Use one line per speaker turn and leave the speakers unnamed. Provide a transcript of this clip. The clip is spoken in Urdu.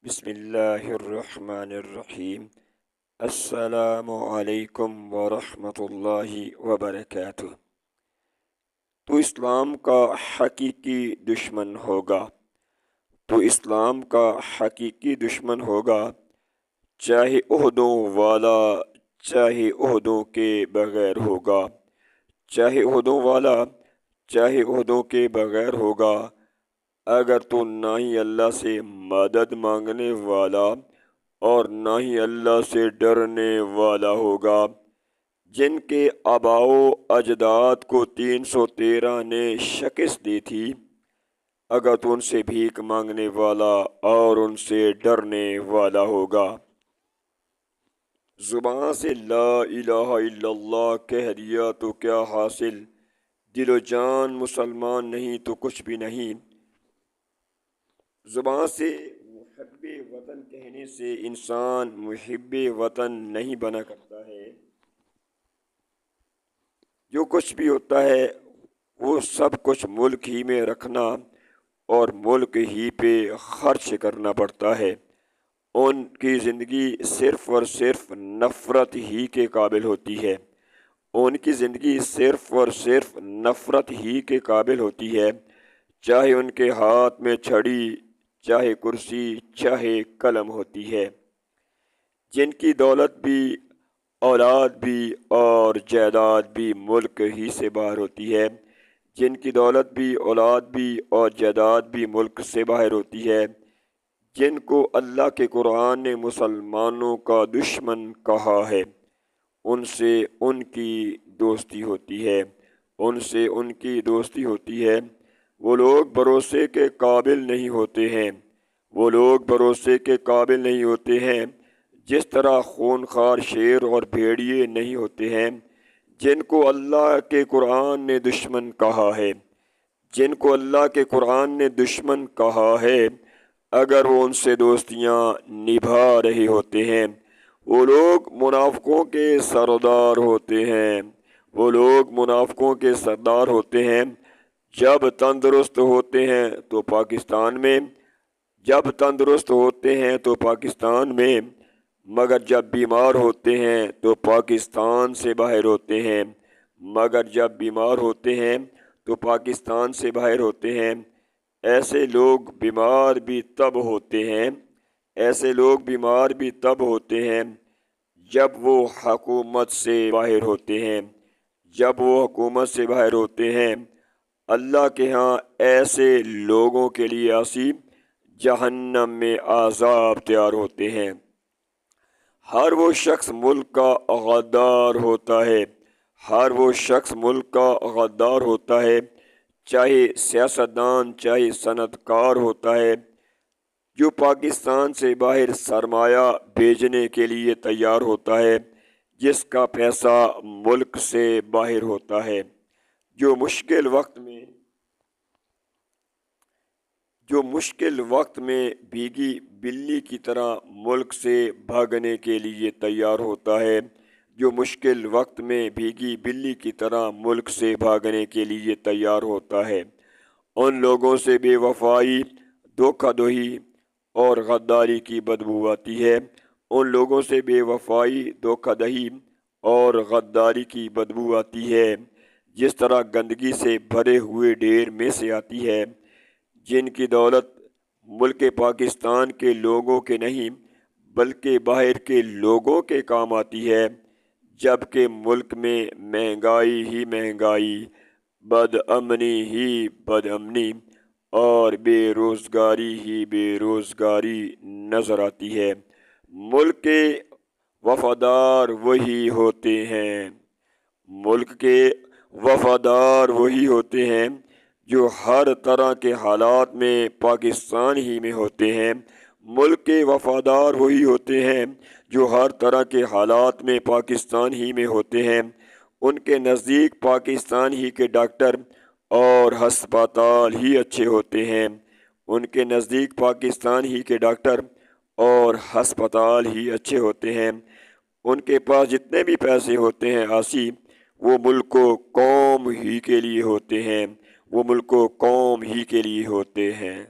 بسم اللہ الرحمن الرحیم۔ السلام علیکم ورحمۃ اللہ وبرکاتہ۔ تو اسلام کا حقیقی دشمن ہوگا، تو اسلام کا حقیقی دشمن ہوگا، چاہے عہدوں والا چاہے عہدوں کے بغیر ہوگا، چاہے عہدوں والا چاہے عہدوں کے بغیر ہوگا۔ اگر تو نہ ہی اللہ سے مدد مانگنے والا اور نہ ہی اللہ سے ڈرنے والا ہوگا، جن کے آباؤ اجداد کو 313 نے شکست دی تھی، اگر تو ان سے بھیک مانگنے والا اور ان سے ڈرنے والا ہوگا، زبان سے لا الہ الا اللہ کہہ دیا تو کیا حاصل، دل و جان مسلمان نہیں تو کچھ بھی نہیں۔ زبان سے محب وطن کہنے سے انسان محب وطن نہیں بنا کرتا ہے۔ جو کچھ بھی ہوتا ہے وہ سب کچھ ملک ہی میں رکھنا اور ملک ہی پہ خرچ کرنا پڑتا ہے۔ ان کی زندگی صرف اور صرف نفرت ہی کے قابل ہوتی ہے، ان کی زندگی صرف اور صرف نفرت ہی کے قابل ہوتی ہے، چاہے ان کے ہاتھ میں چھڑی، چاہے کرسی، چاہے قلم ہوتی ہے۔ جن کی دولت بھی، اولاد بھی اور جائیداد بھی ملک ہی سے باہر ہوتی ہے، جن کی دولت بھی، اولاد بھی اور جائیداد بھی ملک سے باہر ہوتی ہے، جن کو اللہ کے قرآن نے مسلمانوں کا دشمن کہا ہے، ان سے ان کی دوستی ہوتی ہے، ان سے ان کی دوستی ہوتی ہے۔ وہ لوگ بھروسے کے قابل نہیں ہوتے ہیں، وہ لوگ بھروسے کے قابل نہیں ہوتے ہیں، جس طرح خونخوار شیر اور بھیڑیے نہیں ہوتے ہیں، جن کو اللہ کے قرآن نے دشمن کہا ہے، جن کو اللہ کے قرآن نے دشمن کہا ہے، اگر وہ ان سے دوستیاں نبھا رہے ہوتے ہیں، وہ لوگ منافقوں کے سردار ہوتے ہیں، وہ لوگ منافقوں کے سردار ہوتے ہیں۔ جب تندرست ہوتے ہیں تو پاکستان میں، جب تندرست ہوتے ہیں تو پاکستان میں، مگر جب بیمار ہوتے ہیں تو پاکستان سے باہر ہوتے ہیں، مگر جب بیمار ہوتے ہیں تو پاکستان سے باہر ہوتے ہیں۔ ایسے لوگ بیمار بھی تب ہوتے ہیں، ایسے لوگ بیمار بھی تب ہوتے ہیں جب وہ حکومت سے باہر ہوتے ہیں، جب وہ حکومت سے باہر ہوتے ہیں۔ اللہ کے ہاں ایسے لوگوں کے لیے ایسی جہنم میں عذاب تیار ہوتے ہیں۔ ہر وہ شخص ملک کا غدار ہوتا ہے، ہر وہ شخص ملک کا غدار ہوتا ہے، چاہے سیاستدان چاہے صنعت کار ہوتا ہے، جو پاکستان سے باہر سرمایہ بھیجنے کے لیے تیار ہوتا ہے، جس کا پیسہ ملک سے باہر ہوتا ہے، جو مشکل وقت میں بھیگی بلی کی طرح ملک سے بھاگنے کے لیے تیار ہوتا ہے، جو مشکل وقت میں بھیگی بلی کی طرح ملک سے بھاگنے کے لیے تیار ہوتا ہے۔ ان لوگوں سے بے وفائی، دھوکہ دہی اور غداری کی بدبو آتی ہے، ان لوگوں سے بے وفائی، دھوکہ دہی اور غداری کی بدبو آتی ہے، جس طرح گندگی سے بھرے ہوئے ڈھیر میں سے آتی ہے، جن کی دولت ملک پاکستان کے لوگوں کے نہیں بلکہ باہر کے لوگوں کے کام آتی ہے، جبکہ ملک میں مہنگائی ہی مہنگائی، بد امنی ہی بد امنی اور بے روزگاری ہی بے روزگاری نظر آتی ہے۔ ملک کے وفادار وہی ہوتے ہیں، ملک کے وفادار وہی ہوتے ہیں جو ہر طرح کے حالات میں پاکستان ہی میں ہوتے ہیں، ملک کے وفادار وہی ہوتے ہیں جو ہر طرح کے حالات میں پاکستان ہی میں ہوتے ہیں۔ ان کے نزدیک پاکستان ہی کے ڈاکٹر اور ہسپتال ہی اچھے ہوتے ہیں، ان کے نزدیک پاکستان ہی کے ڈاکٹر اور ہسپتال ہی اچھے ہوتے ہیں۔ ان کے پاس جتنے بھی پیسے ہوتے ہیں آسی، وہ ملک و قوم ہی کے لیے ہوتے ہیں، وہ ملک و قوم ہی کے لیے ہوتے ہیں۔